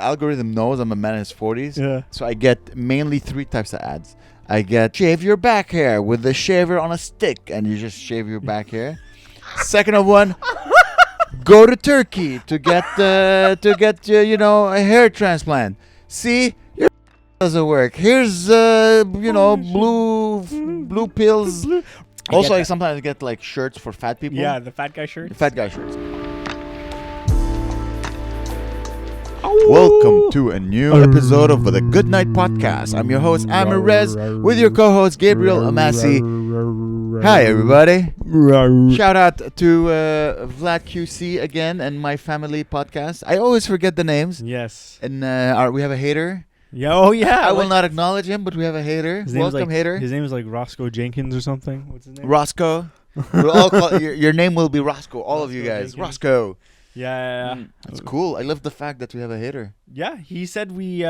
algorithm knows I'm a man in his 40s. Yeah. So I get mainly 3 types of ads. I get shave your back hair with the shaver on a stick, and you just shave your back hair. Second of one, go to Turkey to get a hair transplant. See, your doesn't work. Here's blue pills. Also, I sometimes get like shirts for fat people. Yeah, the fat guy shirt. The fat guy shirts. Welcome to a new episode of the Good Night Podcast. I'm your host, Amer with your co-host, Gabriel Amasi. Hi, everybody. Shout out to Vlad QC again and my family podcast. I always forget the names. Yes. And we have a hater. Yeah. Oh, yeah. I will not acknowledge him, but we have a hater. Welcome, hater. His name is like Roscoe Jenkins or something. What's his name? Roscoe. We'll all call, your name will be Roscoe. All of you guys. Jenkins. Roscoe. Yeah. That's cool. I love the fact that we have a hater. Yeah, he said we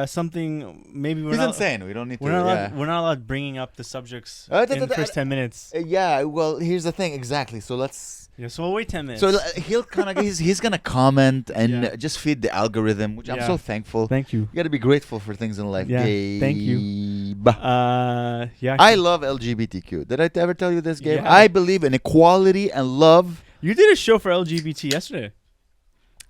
something maybe we're He's not insane. We don't need we're to. not allowed bringing up the subjects Da, in the first 10 minutes. Yeah, well, here's the thing. Exactly. So let's. Yeah, so we'll wait 10 minutes. So he'll kind of he's gonna comment and just feed the algorithm, which I'm so thankful. Thank you. You got to be grateful for things in life. Yeah. Thank you. Yeah. I love LGBTQ. Did I ever tell you this, Gabe? Yeah. I believe in equality and love. You did a show for LGBT yesterday.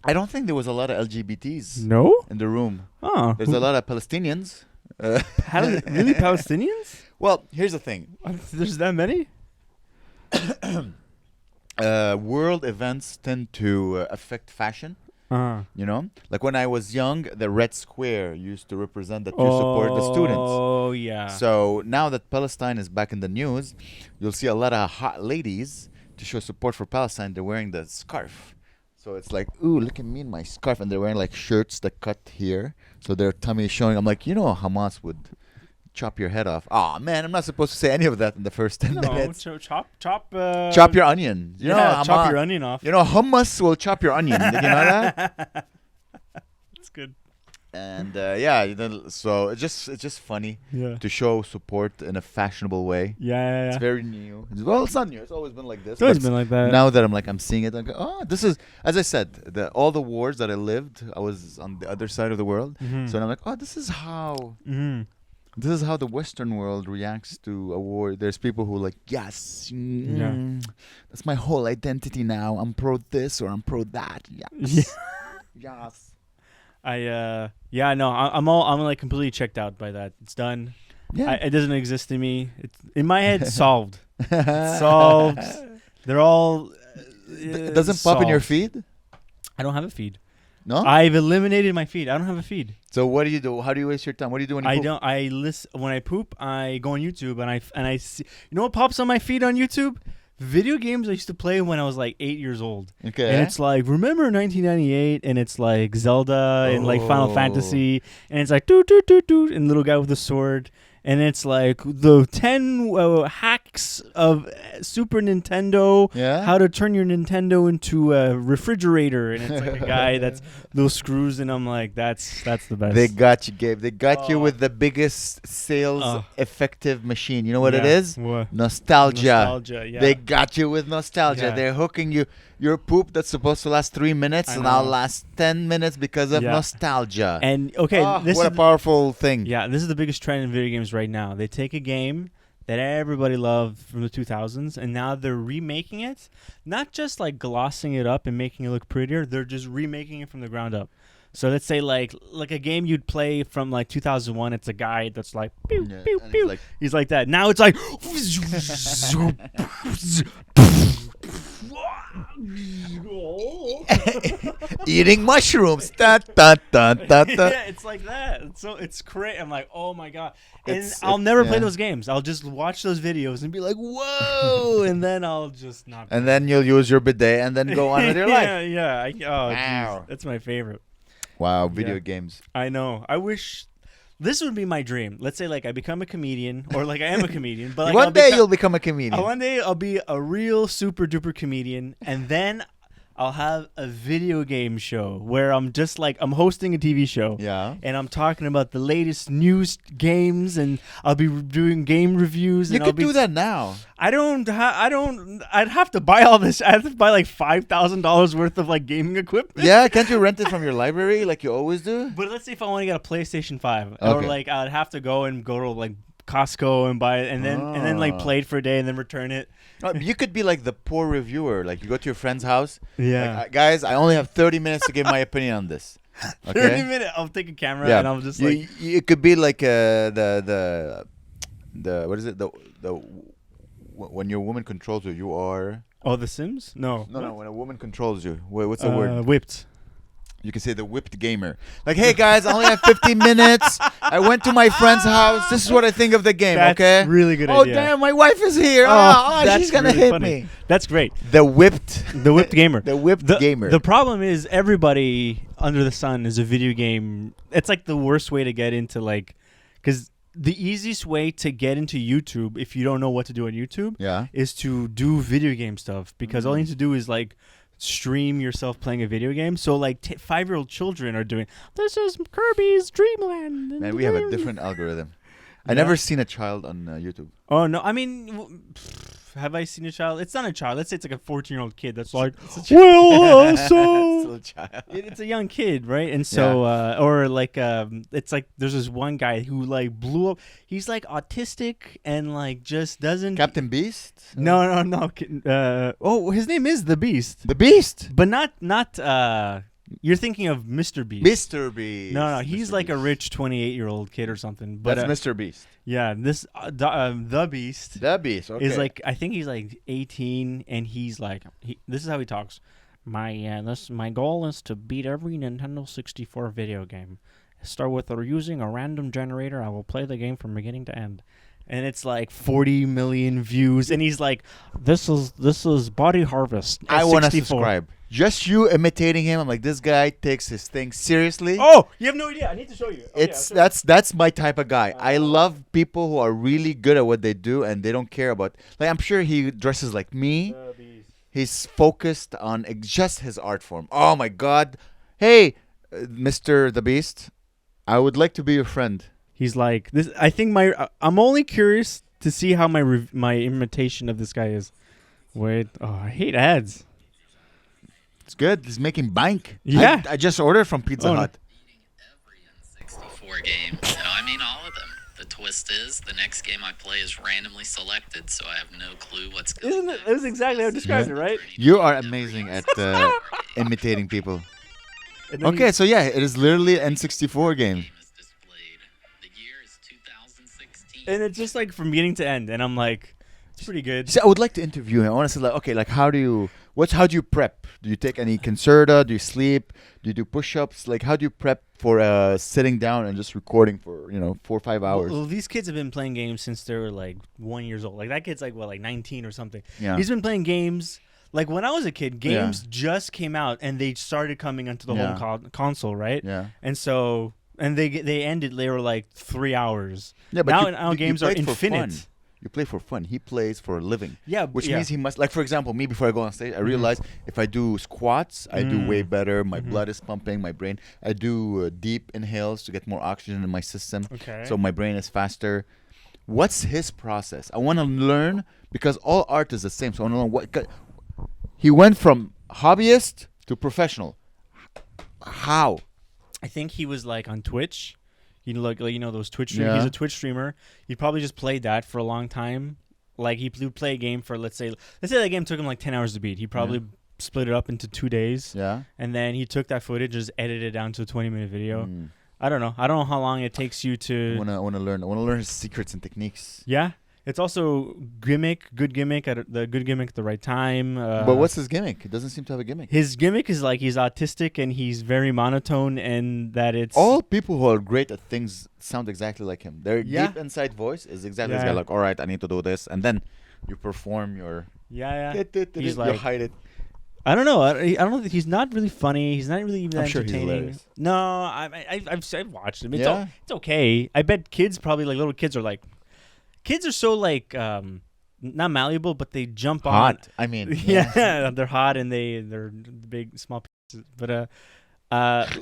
I don't think there was a lot of LGBTs No? in the room. Oh. There's a lot of Palestinians. Really, Palestinians? Well, here's the thing. There's that many? World events tend to affect fashion. You know, like when I was young, the red square used to represent that you support the students. Oh, yeah. So now that Palestine is back in the news, you'll see a lot of hot ladies to show support for Palestine. They're wearing the scarf. So it's like, ooh, look at me in my scarf. And they're wearing like shirts that cut here. So their tummy is showing. I'm like, Hamas would chop your head off. Oh man, I'm not supposed to say any of that in the first 10 minutes. Chop your onion. You know, chop your onion off. You know, hummus will chop your onion. Did you know that? That's good. And so it's just funny to show support in a fashionable way. Yeah. It's very new. Well, it's not new. It's always been like this. It's always been like that. Now that I'm seeing it, I go, oh, this is, as I said, all the wars that I lived, I was on the other side of the world. Mm-hmm. So I'm like, oh, this is how Mm-hmm. the Western world reacts to a war. There's people who are like, yes, that's my whole identity now. I'm pro this or I'm pro that. Yes. Yes. I'm like completely checked out by that. It's done. Yeah. It doesn't exist in me. It's in my head. It's solved. It's solved. They're all. It doesn't pop in your feed? I don't have a feed. No? I've eliminated my feed. I don't have a feed. So what do you do? How do you waste your time? What do you do when you poop? I listen when I poop. I go on YouTube and I see. You know what pops on my feed on YouTube? Video games I used to play when I was like 8 years old. Okay. And it's like, remember 1998? And it's like Zelda and like Final Fantasy. And it's like, and little guy with a sword. And it's like the 10 hacks of Super Nintendo. Yeah. How to turn your Nintendo into a refrigerator. And it's like a guy that's little screws. And I'm like, that's the best. They got you, Gabe. They got you with the biggest sales effective machine. You know what it is? What? Nostalgia. Yeah. They got you with nostalgia. Yeah. They're hooking you. Your poop that's supposed to last 3 minutes now lasts 10 minutes because of nostalgia. And what a powerful thing. Yeah, this is the biggest trend in video games right now. They take a game that everybody loved from the 2000s, and now they're remaking it. Not just like glossing it up and making it look prettier. They're just remaking it from the ground up. So let's say like a game you'd play from like 2001. It's a guy that's like, pew, pew, pew. He's like that. Now it's like... Eating mushrooms. Yeah, it's like that. It's great. I'm like, oh my god. And I'll never play those games. I'll just watch those videos and be like, whoa, and then I'll just not. And then you'll use your bidet and then go on with your life. Yeah. Wow. That's my favorite. Wow, video games. I know. I wish this would be my dream. Let's say like I become a comedian, or like I am a comedian, but like one day you'll become a comedian. One day I'll be a real super duper comedian, and then I'll have a video game show where I'm just like I'm hosting a TV show. Yeah. And I'm talking about the latest news games, and I'll be doing game reviews. You and could do that now. I don't. I'd have to buy all this. I'd have to buy like $5,000 worth of like gaming equipment. Yeah, can't you rent it from your library like you always do? But let's say if I want to get a PlayStation 5, or Okay. like I'd have to go to like Costco and buy it, and then like play it for a day and then return it. You could be like the poor reviewer. Like you go to your friend's house. Yeah. Like, guys, I only have 30 minutes to give my opinion on this. 30 Okay. minutes. I'll take a camera Yeah. and I'll just like. It could be like the what is it when your woman controls you, you are. Oh, The Sims? No. No. When a woman controls you, what's the word? Whipped. You can say the whipped gamer. Like, hey guys, I only have 15 minutes. I went to my friend's house. This is what I think of the game. That's okay. really good Oh idea. damn, my wife is here. That's She's gonna really hit funny. me. That's great. The whipped Gamer. The whipped gamer. The problem is everybody under the sun is a video game. It's like the worst way to get into like, because the easiest way to get into YouTube if you don't know what to do on YouTube is to do video game stuff, because all you need to do is like stream yourself playing a video game. So like 5-year-old children are doing, this is Kirby's Dreamland. Man, we have a different algorithm. I never seen a child on YouTube. Oh no, I mean, have I seen a child? It's not a child. Let's say it's like a 14-year-old kid that's like, so Still a child. it's a young kid, right? And so, or like, it's like there's this one guy who like blew up. He's like autistic and like just doesn't. Captain Beast? No. Oh, his name is the Beast. The Beast. But not. You're thinking of Mr. Beast. Mr. Beast. No, he's Mr. like Beast. a rich 28-year-old kid or something. But That's Mr. Beast. yeah, this the Beast. The Beast. Okay. Is like, I think he's like 18, and he's like, this is how he talks. My goal is to beat every Nintendo 64 video game. Start with using a random generator. I will play the game from beginning to end. And it's like 40 million views, and he's like, "This is Body Harvest." I want to S64. subscribe. Just you imitating him. I'm like, this guy takes his thing seriously. Oh, you have no idea. I need to show you. Okay, That's my type of guy. I love people who are really good at what they do and they don't care about. Like, I'm sure he dresses like me. He's focused on just his art form. Oh my God! Hey, Mr. the Beast, I would like to be your friend. He's like this. I think I'm only curious to see how my imitation of this guy is. Wait, I hate ads. It's good. He's making bank. Yeah. I just ordered from Pizza Hut. Every N64 game. No, I mean all of them. The twist is the next game I play is randomly selected, so I have no clue what's going on. Isn't it? That was exactly how I described it, right? You are amazing at imitating people. And then Okay, so yeah, it is literally an N64 game. Is displayed. The year is 2016. and it's just like from beginning to end, and I'm like, it's pretty good. See, I would like to interview him. I want to say, like, okay, like, how do you prep? Do you take any Concerta? Do you sleep? Do you do push-ups? Like, how do you prep for sitting down and just recording for 4 or 5 hours? Well, these kids have been playing games since they were like 1 year old. Like that kid's like 19 or something. Yeah. He's been playing games. Like when I was a kid, games just came out and they started coming onto the home console, right? Yeah. And so they ended. They were like 3 hours. Yeah, but now games are played for infinite. fun. You play for fun. He plays for a living. Yeah, Which yeah. means he must, like, for example, me, before I go on stage, I realize if I do squats, I do way better. My blood is pumping, my brain. I do deep inhales to get more oxygen in my system. Okay. So my brain is faster. What's his process? I want to learn, because all art is the same. So I want to learn what. He went from hobbyist to professional. How? I think he was like on Twitch. Like those Twitch streamers. Yeah. He's a Twitch streamer. He probably just played that for a long time. Like he would play a game for let's say that game took him like 10 hours to beat. He probably split it up into 2 days. Yeah. And then he took that footage, just edited it down to a 20-minute video. I don't know how long it takes you to. I want to learn his secrets and techniques. Yeah. It's also good gimmick at the right time. But what's his gimmick? It doesn't seem to have a gimmick. His gimmick is like he's autistic and he's very monotone, and that it's All people who are great at things sound exactly like him. Their deep inside voice is exactly this guy. Like, all right, I need to do this, and then you perform your. Yeah. He's you like, hide it. I don't know. I don't think he's not really funny. He's not really even I'm sure he's entertaining. hilarious. No, I've watched him. It's okay. I bet kids probably like little kids are like. Kids are so like not malleable, but they jump Hot. on. I mean, Yeah, they're hot and they're big, small pieces. But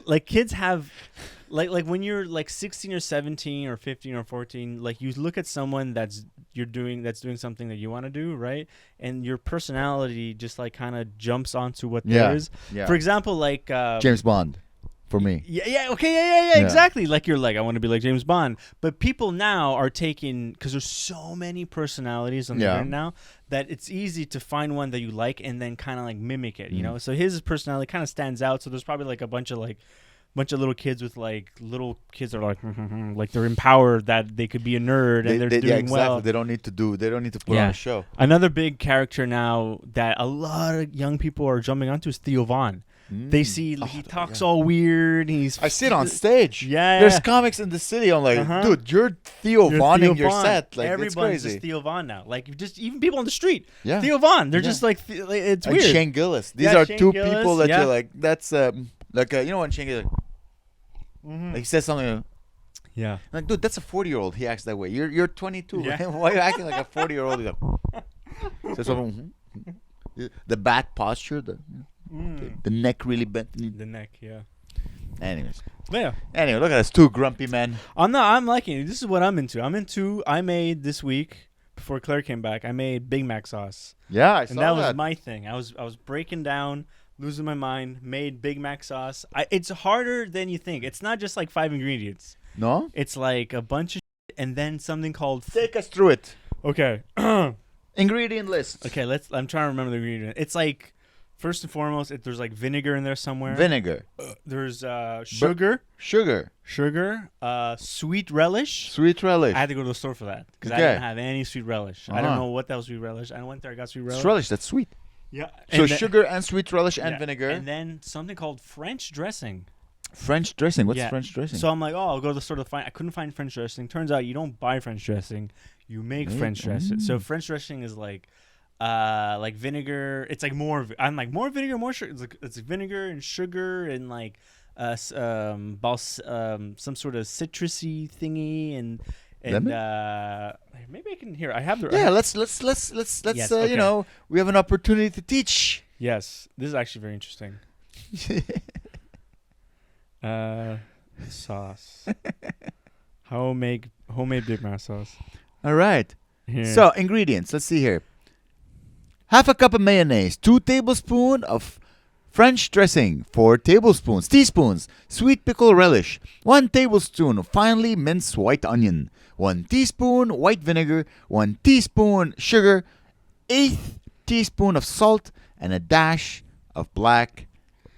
like kids have, like when you're like 16 or 17 or 15 or 14, like you look at someone that's doing something that you want to do, right? And your personality just like kind of jumps onto what there is. Yeah. For example, like James Bond, for me. Yeah, exactly. Like you're like, I want to be like James Bond. But people now are taking, because there's so many personalities on the internet now, that it's easy to find one that you like and then kind of like mimic it, you know? So his personality kind of stands out. So there's probably like a bunch of little kids with like little kids that are like they're empowered that they could be a nerd and they're doing well. They don't need to put on a show. Another big character now that a lot of young people are jumping onto is Theo Von. They see he talks all weird. I see it on stage. Yeah, there's comics in the city. I'm like, dude, you're Theo Von your set. Like, everyone's it's crazy. just Theo Von now. Like, just even people on the street. Yeah, Theo Von. They're just like it's weird. Shane Gillis. These are Shane two Gillis, people that you're like. That's like you know when Shane Gillis, like he says something. Yeah. Like, dude, that's a 40-year-old. He acts that way. You're 22. Yeah. Why are you acting like a 40-year-old? Says something. The back posture. The neck really bent. The neck, yeah. Anyways. Yeah. Anyway, look at us, two grumpy men. I'm liking it. This is what I'm into. I made this week, before Claire came back, I made Big Mac sauce. Yeah, I saw and that was my thing. I was breaking down, losing my mind, made Big Mac sauce. It's harder than you think. It's not just like 5 ingredients. No? It's like a bunch of shit and then something called... Take us through it. Okay. Ingredient list. Okay, I'm trying to remember the ingredient. It's like... First and foremost, there's like vinegar in there somewhere. Vinegar. There's sugar. Sugar. Sweet relish. Sweet relish. I had to go to the store for that because I didn't have any sweet relish. I don't know what that was sweet relish. I went there, I got sweet relish. It's relish, that's sweet. Yeah. So sugar and sweet relish and vinegar. And then something called French dressing. French dressing? What's French dressing? So I'm like, I'll go to the store to find. I couldn't find French dressing. Turns out you don't buy French dressing. You make French dressing. So French dressing is like vinegar. It's like more. I'm like more vinegar, more sugar. It's like vinegar and sugar and like some sort of citrusy thingy and maybe I can hear. I have the. Yeah, let's yes, okay. You know, we have an opportunity to teach. Yes, this is actually very interesting. Sauce. Homemade Big Mac sauce. All right. Here. So ingredients. Let's see here. Half a cup of mayonnaise, 2 tablespoons of French dressing, 4 teaspoons sweet pickle relish, 1 tablespoon of finely minced white onion, 1 teaspoon white vinegar, 1 teaspoon sugar, 1/8 teaspoon of salt, and a dash of black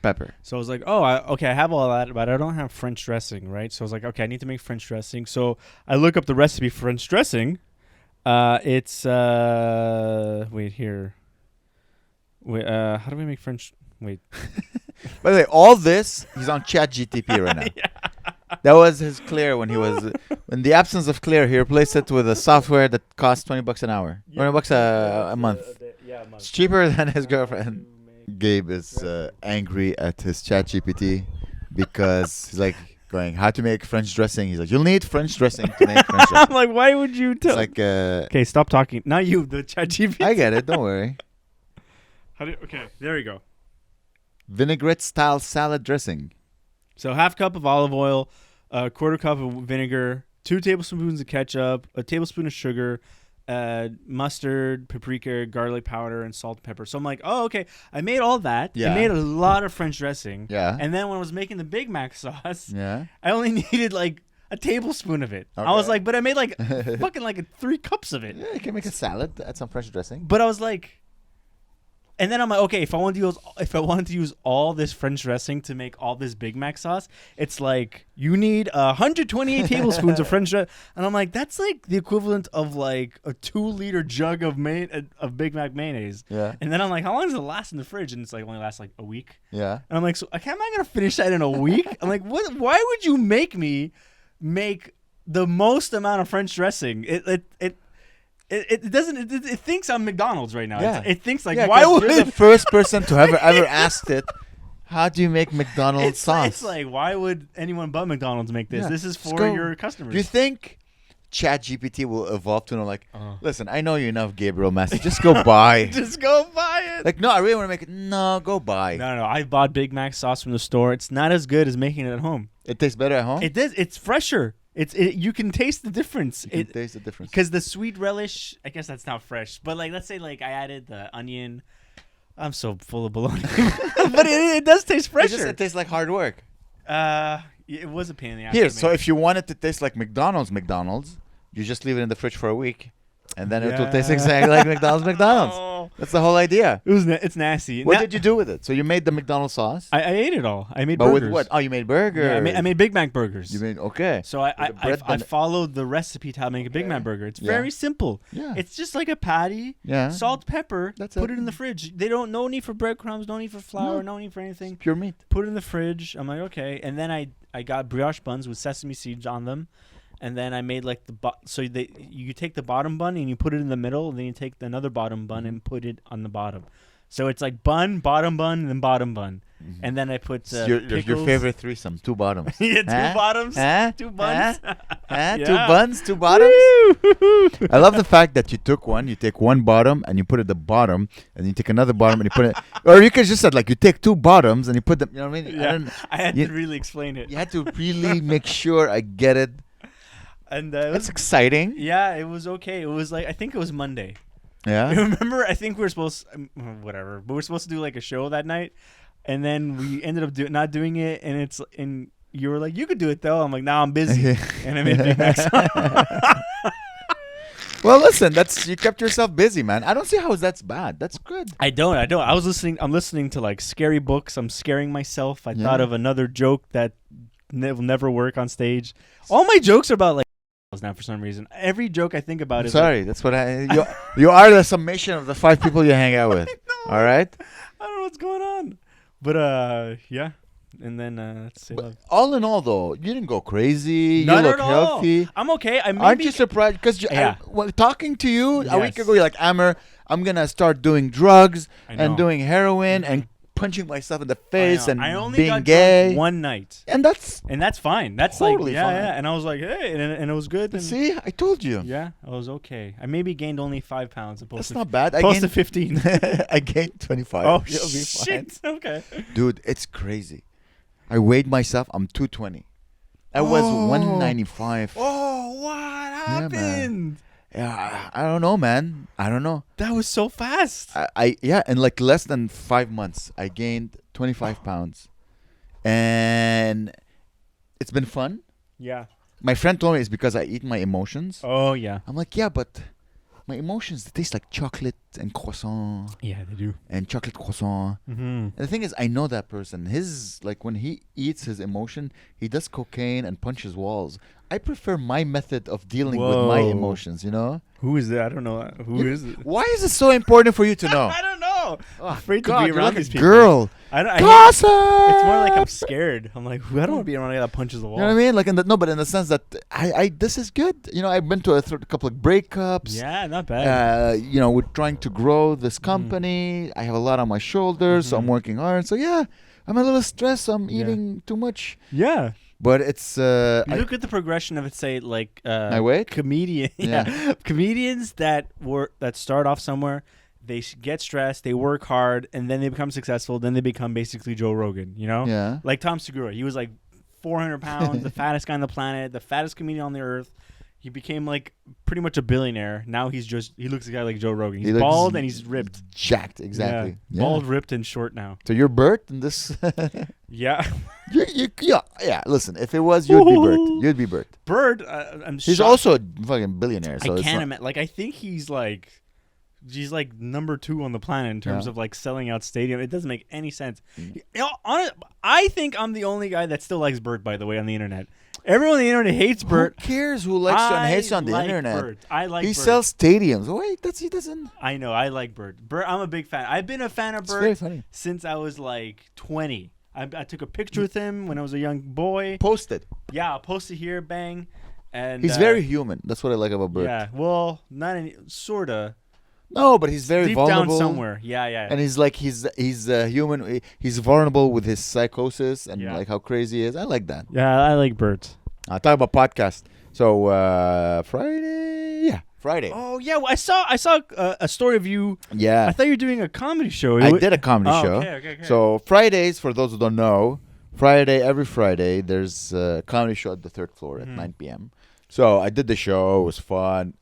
pepper. So I was like, I have all that, but I don't have French dressing, right? So I was like, okay, I need to make French dressing. So I look up the recipe for French dressing. It's wait here. Wait, how do we make French? Wait. By the way, all this he's on ChatGPT right now. Yeah. That was his Claire when he was in the absence of Claire. He replaced it with a software that costs $20 an hour, $20 a month. A month. It's cheaper than his girlfriend. Gabe is angry at his ChatGPT because he's like going, how to make French dressing. He's like, you'll need French dressing to make French dressing. I'm like, why would you tell? It's like, okay, stop talking. Not you, the ChatGPT. I get it. Don't worry. Okay, there you go. Vinaigrette style salad dressing. So 1/2 cup of olive oil, 1/4 cup of vinegar, 2 tablespoons of ketchup, a tablespoon of sugar, mustard, paprika, garlic powder, and salt and pepper. So I'm like, okay. I made all that. Yeah. I made a lot of French dressing. Yeah. And then when I was making the Big Mac sauce, yeah, I only needed like a tablespoon of it. Okay. I was like, but I made like fucking like 3 cups of it. Yeah, you can make a salad, add some French dressing. But I was like, and then I'm like, okay, if I wanted to use all this French dressing to make all this Big Mac sauce, it's like you need 128 tablespoons of French dressing, and I'm like, that's like the equivalent of like a 2-liter jug of Big Mac mayonnaise. Yeah. And then I'm like, how long does it last in the fridge? And it's like only lasts like a week. Yeah. And I'm like, so am I gonna finish that in a week? I'm like, what? Why would you make me make the most amount of French dressing? It doesn't. It thinks I'm McDonald's right now. Yeah. It thinks like, why would you're the first person to ever asked it? How do you make McDonald's sauce? It's like, why would anyone but McDonald's make this? Yeah. This is for your customers. Do you think Chat GPT will evolve to know, like, listen, I know you enough, Gabriel Massey. Just go buy. Just go buy it. Like, no, I really want to make it. No, go buy. No. I bought Big Mac sauce from the store. It's not as good as making it at home. It tastes better at home? It does. It's fresher. You can taste the difference. You can taste the difference. Because the sweet relish, I guess that's not fresh. But like, let's say like I added the onion. I'm so full of baloney. But it does taste fresher. It tastes like hard work. It was a pain in the ass. Here, so if you want it to taste like McDonald's, you just leave it in the fridge for a week. And then it will taste exactly like McDonald's. Oh. That's the whole idea. It's nasty. What did you do with it? So you made the McDonald's sauce? I ate it all. I made but burgers. with what? Oh, you made burgers. Yeah, I made Big Mac burgers. You made, okay. So I followed the recipe to how to make a Big Mac burger. It's very simple. Yeah. It's just like a patty, salt, pepper, That's put it. it in the fridge. No need for breadcrumbs, no need for flour, no need for anything. Pure meat. Put it in the fridge. I'm like, okay. And then I got brioche buns with sesame seeds on them. And then I made like you take the bottom bun and you put it in the middle, and then you take another bottom bun and put it on the bottom. So it's like bottom bun, and then bottom bun. Mm-hmm. And then I put your favorite threesome, 2 bottoms. Yeah, 2 bottoms, 2 buns. Yeah. 2 buns, 2 bottoms. I love the fact that you take one bottom and you put it at the bottom, and then you take another bottom and you put it, or you could just said like you take 2 bottoms and you put them. You know what I mean? Yeah. I had to really explain it. You had to really make sure I get it. And that's exciting. Yeah, it was okay. It was like I think it was Monday. Yeah. Remember, I think we were supposed whatever, but we were supposed to do like a show that night, and then we ended up not doing it. And you were like, you could do it though. I'm like, nah, I'm busy, and I made Big Mac. Well, listen, you kept yourself busy, man. I don't see how that's bad. That's good. I don't. I'm listening to like scary books. I'm scaring myself. I thought of another joke that will never work on stage. All my jokes are about like now for some reason. Every joke I think about is sorry. Like, that's what you are the summation of the 5 people you hang out with. All right. I don't know what's going on, but yeah. And then let's see. All in all, though, you didn't go crazy. Not you look at all. healthy. I'm okay. Aren't you surprised? Because talking to you a week ago, you're like, Amer, I'm gonna start doing drugs and doing heroin and punching myself in the face and I only being got gay one night, and that's fine. That's totally like fine. And I was like, hey, and it was good. And see, I told you. Yeah, I was okay. I maybe gained only 5 pounds. That's not bad. I gained 15. I gained 25. Oh You'll be fine. shit! Okay, dude, it's crazy. I weighed myself. I'm 220. I was 195. Oh, what happened? Yeah, I don't know, man. I don't know. That was so fast. In like less than 5 months, I gained 25 pounds, and it's been fun. Yeah. My friend told me it's because I eat my emotions. Oh yeah. I'm like, yeah, but my emotions, they taste like chocolate and croissant. Yeah, they do. And chocolate croissant. Mm-hmm. And the thing is, I know that person. When he eats his emotion, he does cocaine and punches walls. I prefer my method of dealing with my emotions, you know? Who is that? I don't know. Who is it? Why is it so important for you to know? I don't know. Oh, I'm afraid God, to be you're around like these a people. girl. Gossip! It's more like I'm scared. I'm like, I don't want to be around a guy that punches the wall. You know what I mean? Like, but in the sense that this is good. You know, I've been to a couple of breakups. Yeah, not bad. You know, we're trying to grow this company. I have a lot on my shoulders, so I'm working hard. So yeah, I'm a little stressed. I'm eating too much. Yeah. But it's look at the progression of it. Say like my weight. Comedian, comedians that start off somewhere, they get stressed, they work hard, and then they become successful. Then they become basically Joe Rogan. You know, yeah. Like Tom Segura, he was like 400 pounds, the fattest guy on the planet, the fattest comedian on the earth. He became like pretty much a billionaire. Now he looks a guy like Joe Rogan. He's bald and he's ripped, jacked. Exactly. Yeah. Bald, ripped, and short now. So you're Bert in this. Yeah. Yeah. Listen, if it was, you'd be Bert. You'd be Bert. Bert, he's also a fucking billionaire. So I can't imagine. Like, I think he's like number 2 on the planet in terms of like selling out stadium. It doesn't make any sense. I think I'm the only guy that still likes Bert. By the way, on the internet, everyone on the internet hates Bert. Who cares who likes you and hates you on the internet? Bert. I like. He Bert. sells stadiums. Wait, he doesn't. I know. I like Bert. I'm a big fan. I've been a fan of Bert very funny. Since I was like 20. I took a picture with him when I was a young boy. Posted. Yeah, I'll post it here. Bang. And he's very human. That's what I like about Bert. Yeah. Well, not any sorta. No, but he's very deep vulnerable. down somewhere. Yeah. And he's like he's human. He's vulnerable with his psychosis and like how crazy he is. I like that. Yeah, I like Bert. Talk about podcast. So Friday. Oh yeah, well, I saw a story of you. Yeah. I thought you were doing a comedy show. I did a comedy show. Okay. So Fridays, for those who don't know, every Friday, there's a comedy show at the third floor at 9 p.m. So I did the show. It was fun.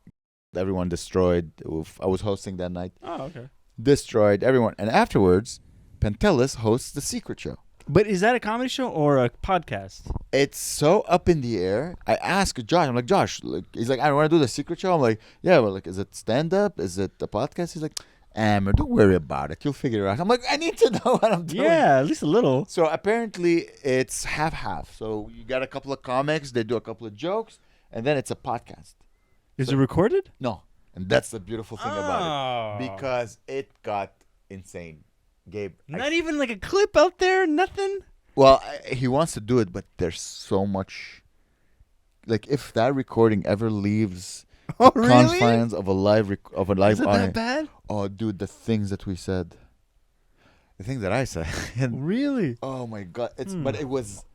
Everyone destroyed. I was hosting that night. Oh, okay. Destroyed everyone. And afterwards, Pantelis hosts the secret show. But is that a comedy show or a podcast? It's so up in the air. I asked Josh. I'm like, Josh, he's like, I want to do the secret show. I'm like, yeah, well, like, is it stand up? Is it a podcast? He's like, Amer, don't worry about it. You'll figure it out. I'm like, I need to know what I'm doing. Yeah, at least a little. So apparently it's half. So you got a couple of comics. They do a couple of jokes, and then it's a podcast. Is it recorded? No, and that's the beautiful thing about Oh. it, because it got insane. Gabe, Not even like a clip out there, nothing. well, he wants to do it, but there's so much. Like, if that recording ever leaves Oh, the really? confines of a live Is it audience, that bad? oh, dude, the things that we said, the things that I said, Really? oh my god, but it was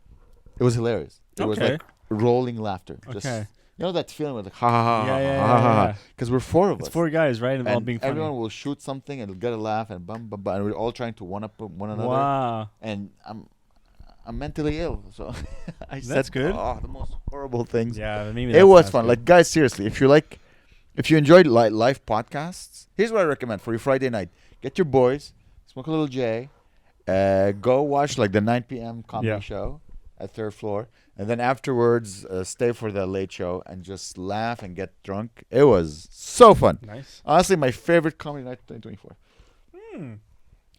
hilarious. It was Okay. like rolling laughter. Just, Okay. you know that feeling with like ha ha ha Yeah, ha ha ha, yeah. because we're four of It's us. 4 guys, right? And all And being funny. everyone will shoot something and get a laugh and bum bum bum, and we're all trying to one up one another. Wow. And I'm mentally ill, so I That's said good. the most horrible things. Yeah, maybe It was fun. Like, guys, seriously, if you enjoyed live podcasts, here's what I recommend for your Friday night: get your boys, smoke a little J, go watch like the 9 p.m. comedy show at third floor, and then afterwards stay for the late show and just laugh and get drunk. It was so fun. Nice. Honestly, my favorite comedy night of 2024.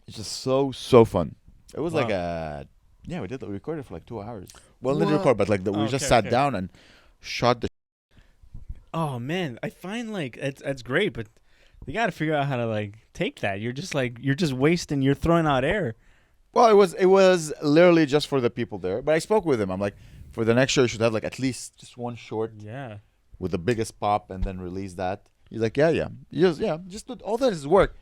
It's just so fun. It was like we recorded for like 2 hours. Well, didn't What? record, but like we just sat down and shot the. Oh man, I find like that's great, but you got to figure out how to like take that. You're just wasting. You're throwing out air. Well, it was literally just for the people there. But I spoke with him. I'm like, for the next show, you should have like at least just one short Yeah. with the biggest pop, and then release that. He's like, yeah. Just do, all that is work.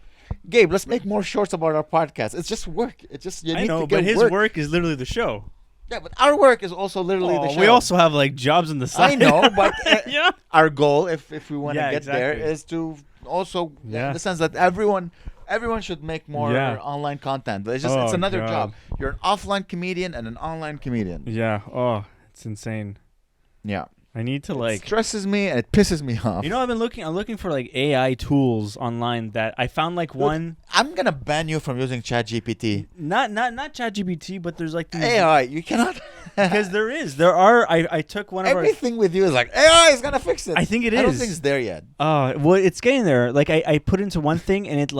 Gabe, let's make more shorts about our podcast. It's just work. It's just you I need know, to get but his work. work is literally the show. Yeah, but our work is also literally the show. We also have like jobs on the side. I know, but Yeah. our goal, if we want to Yeah, get there, exactly. is to also, Yeah. in the sense that everyone should make more online content. But it's just it's Oh, another God. job. You're an offline comedian and an online comedian. Yeah. Oh, it's insane. Yeah, I need to it like. stresses me and it pisses me off. You know, I'm looking for like AI tools online that I found like one. I'm gonna ban you from using ChatGPT. Not ChatGPT, but there's like these. AI, you cannot. Because there are. I took one of our. Everything with you is like AI is gonna fix it. I think it I don't is. think it's there yet. Well, it's getting there. Like I put into one thing and it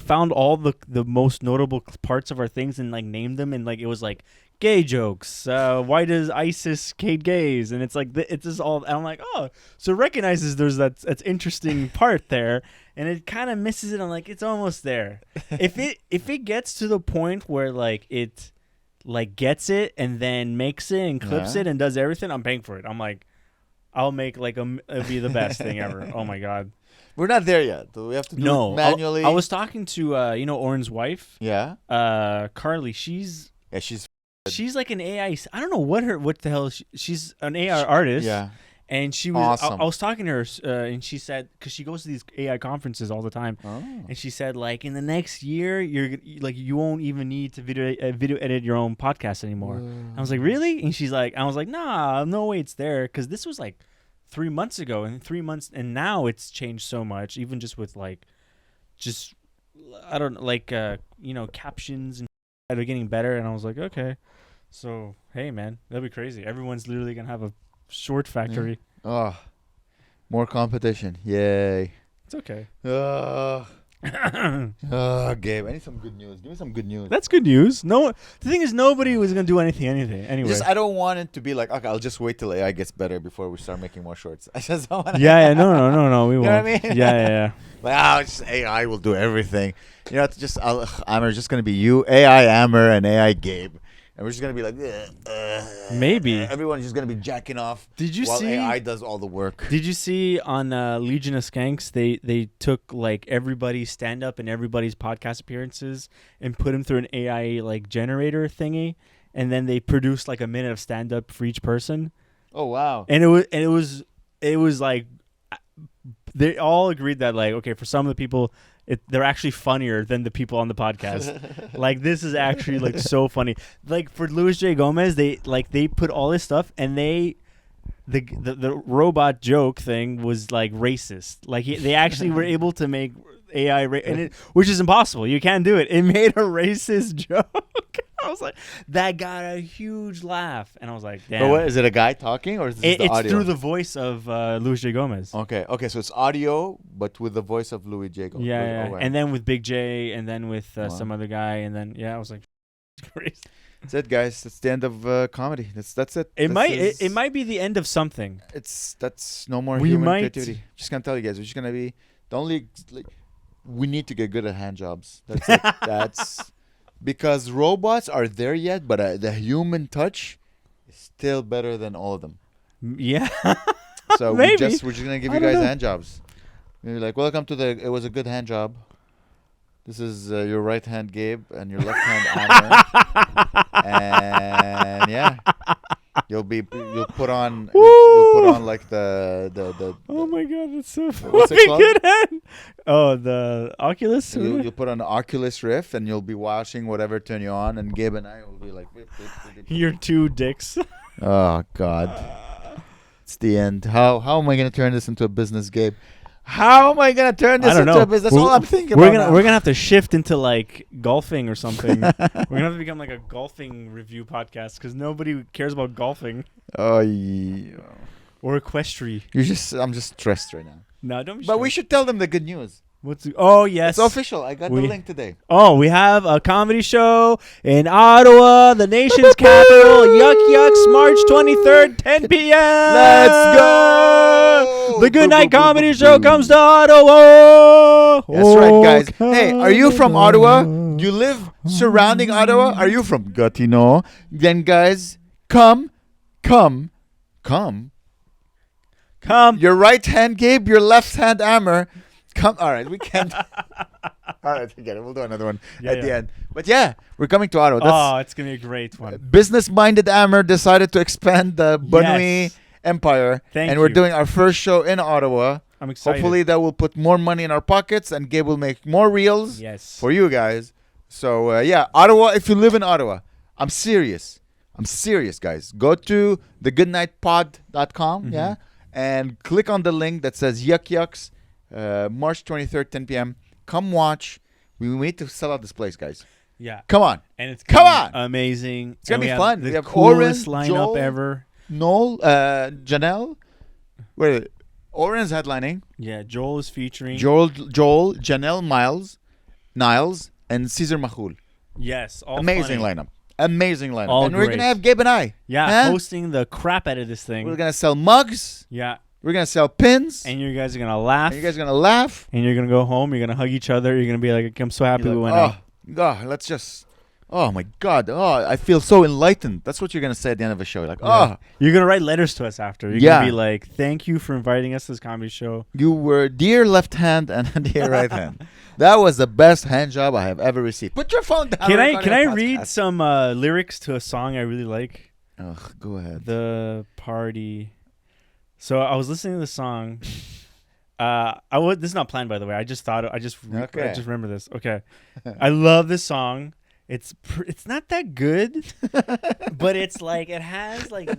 found all the most notable parts of our things and like named them, and like it was like gay jokes. Why does ISIS hate gays? And it's like it's just all. And I'm like, oh, so it recognizes there's that's interesting part there, and it kind of misses it. I'm like, it's almost there. if it gets to the point where like it like gets it and then makes it and clips Yeah. it and does everything, I'm paying for it. I'm like, I'll make like it'll be the best thing ever. Oh my god. We're not there yet. We have to do No, it manually. I was talking to Oren's wife, Yeah. Carly. She's like an AI. I don't know what the hell. She's an AI artist. Yeah. And she was. Awesome. I was talking to her, and she said because she goes to these AI conferences all the time, Oh. and she said like in the next year you won't even need to video edit your own podcast anymore. I was like, really? And she's like, I was like, nah, no way it's there, because this was like 3 months ago, and 3 months, and now it's changed so much, even just with like, just I don't like captions and are getting better, and I was like, okay, so hey man, that'd be crazy. Everyone's literally gonna have a short factory. Oh, more competition. Yay. It's okay. Gabe, I need some good news. Give me some good news. That's good news. No, the thing is, nobody was gonna do anything anyway. I don't want it to be like, okay, I'll just wait till AI gets better before we start making more shorts. I just don't want to. Yeah, no, we won't. know what I mean? Yeah. Like, just AI will do everything. You know, it's just Amer just gonna be you, AI Amer, and AI Gabe, and we're just gonna be like, Maybe. everyone's just gonna be jacking off. Did you while see? AI does all the work? Did you see on Legion of Skanks they took like everybody's stand up and everybody's podcast appearances and put them through an AI like generator thingy, and then they produced like a minute of stand up for each person. Oh wow. And it was like they all agreed that like okay, for some of the people they're actually funnier than the people on the podcast. Like this is actually like so funny. Like for Luis J. Gomez, they put all this stuff and the robot joke thing was like racist. Like they actually were able to make AI which is impossible. You can't do it. It made a racist joke. I was like, that got a huge laugh, and I was like, damn. But what is it? A guy talking, or is this the It's audio? through the voice of Luis J. Gomez. Okay, so it's audio, but with the voice of Louis J. Gomez. Yeah, Oh, wow. and then with Big J, and then with Wow. some other guy, and then I was like, crazy. That's it, guys. That's the end of comedy. That's it. It This is- might be the end of something. That's no more We human might- creativity. Just gonna tell you guys, we're just gonna be the only. Like, we need to get good at hand jobs. That's it. That's because robots are there yet, but the human touch is still better than all of them. Yeah. So Maybe. we're just gonna give I you don't guys know. hand jobs. Maybe like, welcome to the. It was a good hand job. This is your right hand, Gabe, and your left hand, Amer. And yeah, you'll put on like the Oh my god, that's so what's it fucking called? good. Hand. Oh, the Oculus. you'll put on the Oculus Rift, and you'll be watching whatever turn you on, and Gabe and I will be like, whip, whip, whip, whip. Your two dicks. Oh God, it's the end. How am I gonna turn this into a business, Gabe? How am I gonna turn this I don't into know. a business? That's all I'm thinking We're about. gonna have to shift into like golfing or something. We're gonna have to become like a golfing review podcast because nobody cares about golfing Oh, yeah. or equestrian. I'm just stressed right now. No, don't be. But we stressed. should tell them the good news. Oh yes. It's official. I got the We- link today. Oh, we have a comedy show in Ottawa, the nation's capital. Yuck Yucks, March 23rd, 10 p.m. Let's go! The Good Night Comedy Show comes to Ottawa. That's right, guys. Hey, are you from Ottawa? Do you live surrounding Ottawa? Are you from Gatineau? Then, guys, come. Come. Your right hand, Gabe. Your left hand, Amer. Come. All right, we can't. All right, forget it. We'll do another one at the end. But yeah, we're coming to Ottawa. That's It's going to be a great one. business-minded Amer decided to expand the Bunui Yes. empire, Thank and we're you. doing our first show in Ottawa. I'm excited. Hopefully, that will put more money in our pockets, and Gabe will make more reels Yes. for you guys. So yeah, Ottawa. If you live in Ottawa, I'm serious, guys. Go to thegoodnightpod.com, Mm-hmm. yeah, and click on the link that says Yuck Yucks, March 23rd, 10 p.m. Come watch. We need to sell out this place, guys. Yeah. Come on. And it's Come gonna be on. amazing. It's gonna And be we have fun. The We have coolest Oren, lineup Joel. ever. Noel, Janelle. Wait. Oren's headlining. Yeah, Joel is featuring. Joel, Janelle Niles, and Cesar Mahul. Yes, all Amazing funny. lineup. Amazing lineup. All and we're great. gonna have Gabe and I. Yeah, Huh? hosting the crap out of this thing. We're gonna sell mugs. Yeah, We're gonna sell pins. and you guys are gonna laugh. And you guys are gonna laugh. and you're gonna go home. You're gonna hug each other. You're gonna be like, "I'm so happy You're we like, went out." God, let's just. Oh my God. Oh, I feel so enlightened. That's what you're gonna say at the end of a show. Like, Yeah. You're gonna write letters to us after. You're Yeah. gonna be like, "Thank you for inviting us to this comedy show." you were dear left hand and dear right hand. That was the best hand job I have ever received. Put your phone down. Can We're I recording a read podcast. some lyrics to a song I really like? Ugh, go ahead. The Party. So I was listening to the song. This is not planned, by the way. I just thought. I just remember this. Okay, I love this song. It's not that good, but it's like it has like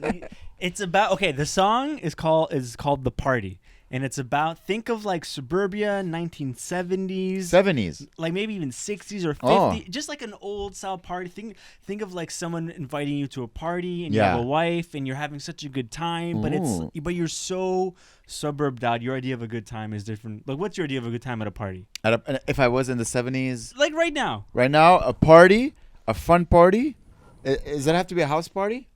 it's about the song is called The Party, and it's about think of like suburbia 1970s 70s. like maybe even 60s or 50s, Oh. just like an old style party. Think of like someone inviting you to a party and you Yeah. have a wife and you're having such a good time, but Ooh. but you're so suburbed out. Your idea of a good time is different. Like, what's your idea of a good time at a party? If I was in the 70s, Like right now. right now, a party, a fun party, does that have to be a house party?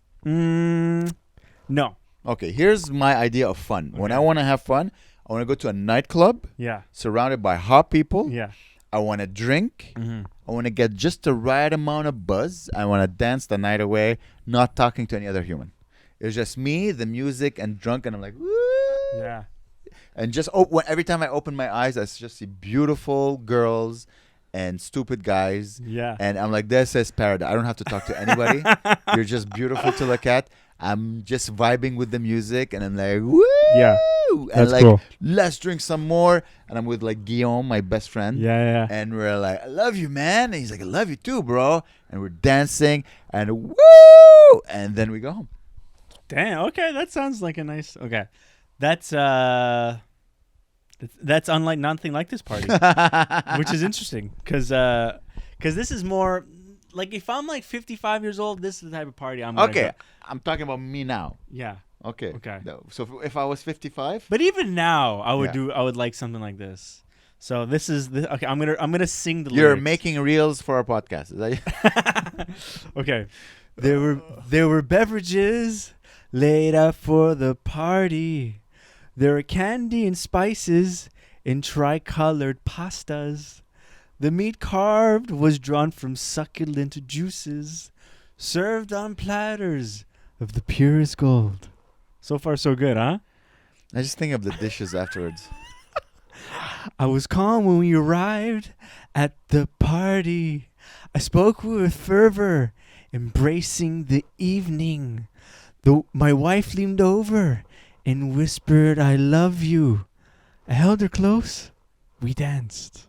No. Okay, here's my idea of fun. When Okay. I want to have fun, I want to go to a nightclub Yeah. surrounded by hot people. Yeah. I want to drink. Mm-hmm. I want to get just the right amount of buzz. I want to dance the night away, not talking to any other human. It's just me, the music, and drunk, and I'm like, woo! Yeah. And just every time I open my eyes, I just see beautiful girls and stupid guys. Yeah. And I'm like, this is paradise. I don't have to talk to anybody. You're just beautiful to look at. I'm just vibing with the music, and I'm like, woo! Yeah, And that's like, cool. let's drink some more. And I'm with like Guillaume, my best friend. Yeah. And we're like, I love you, man. And he's like, I love you too, bro. And we're dancing and woo! And then we go home. Damn. Okay, that sounds like a nice. Okay, that's unlike nothing like this party, which is interesting because this is more like if I'm like 55 years old, this is the type of party I'm. Okay, Go. I'm talking about me now. Yeah. Okay. Okay. No, so if I was 55, But even now, I would like something like this. So this is okay. I'm gonna sing the. You're lyrics. making reels for our podcast. Is that Okay. There were beverages laid out for the party. There were candy and spices in tricolored pastas. The meat carved was drawn from succulent juices, served on platters of the purest gold. So far, so good, huh? I just think of the dishes afterwards. I was calm when we arrived at the party. I spoke with fervor, embracing the evening. My wife leaned over and whispered, I love you. I held her close. We danced.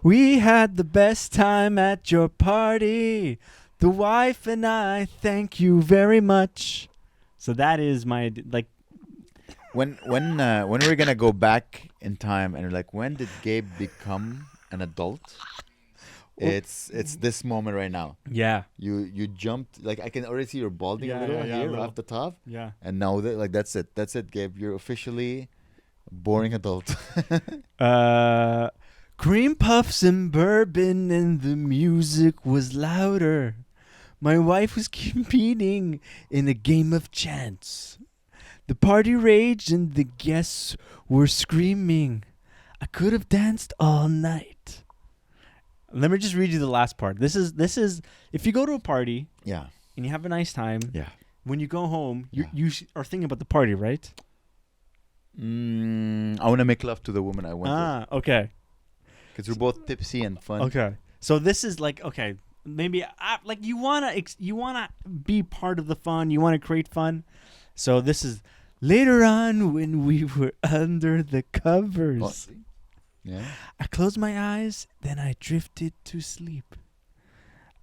We had the best time at your party. The wife and I thank you very much. So that is my, like, When we're gonna go back in time and we're like, when did Gabe become an adult? It's this moment right now. yeah. You jumped, like I can already see you're balding Yeah, a little yeah, a here little. off the top, Yeah. and now that's it, Gabe. You're officially a boring adult. Cream puffs and bourbon and the music was louder. My wife was competing in a game of chance. The party raged and the guests were screaming. I could have danced all night. Let me just read you the last part. This is if you go to a party Yeah, and you have a nice time, yeah. when you go home, Yeah. you are thinking about the party, right? I want to make love to the woman I went with Okay. because we're both tipsy and fun. Okay. So this is like, okay, maybe like you wanna be part of the fun. You wanna create fun. So this is later on when we were under the covers. Oh, see? Yeah. I closed my eyes, then I drifted to sleep.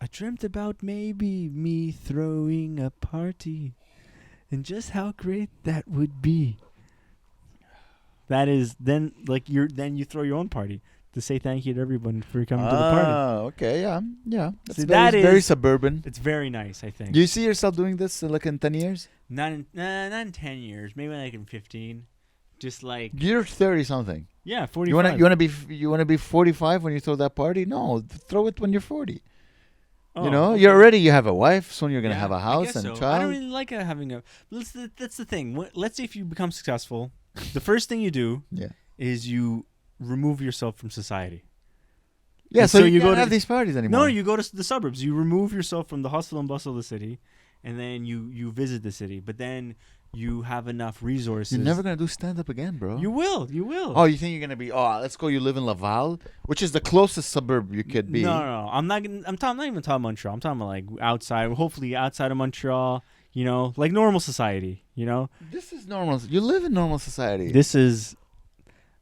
I dreamt about maybe me throwing a party, and just how great that would be. That is then you throw your own party to say thank you to everyone for coming to the party. Okay, yeah. That's See, very suburban. It's very nice, I think. Do you see yourself doing this like in 10 years? Not in 10 years, maybe like in 15. Just like You're 30 something. yeah, 45. You wanna be 45 when you throw that party? No, throw it when you're 40. Oh, You know, okay. you have a wife. Soon you're gonna Yeah, have a I house guess and so. a I child. don't really like having a. That's the thing. Let's say if you become successful, the first thing you do Yeah. is you remove yourself from society. Yeah. And So, so you you don't go to- have these parties anymore. No, you go to the suburbs. You remove yourself from the hustle and bustle of the city, and then you visit the city. But then you have enough resources. You're never gonna do stand up again, bro. You will. You will. Oh, you think you're gonna be? Oh, let's go. You live in Laval, which is the closest suburb you could be. No. I'm not even talking Montreal. I'm talking about like outside. Hopefully outside of Montreal. You know, like normal society. You know. This is normal. You live in normal society. This is.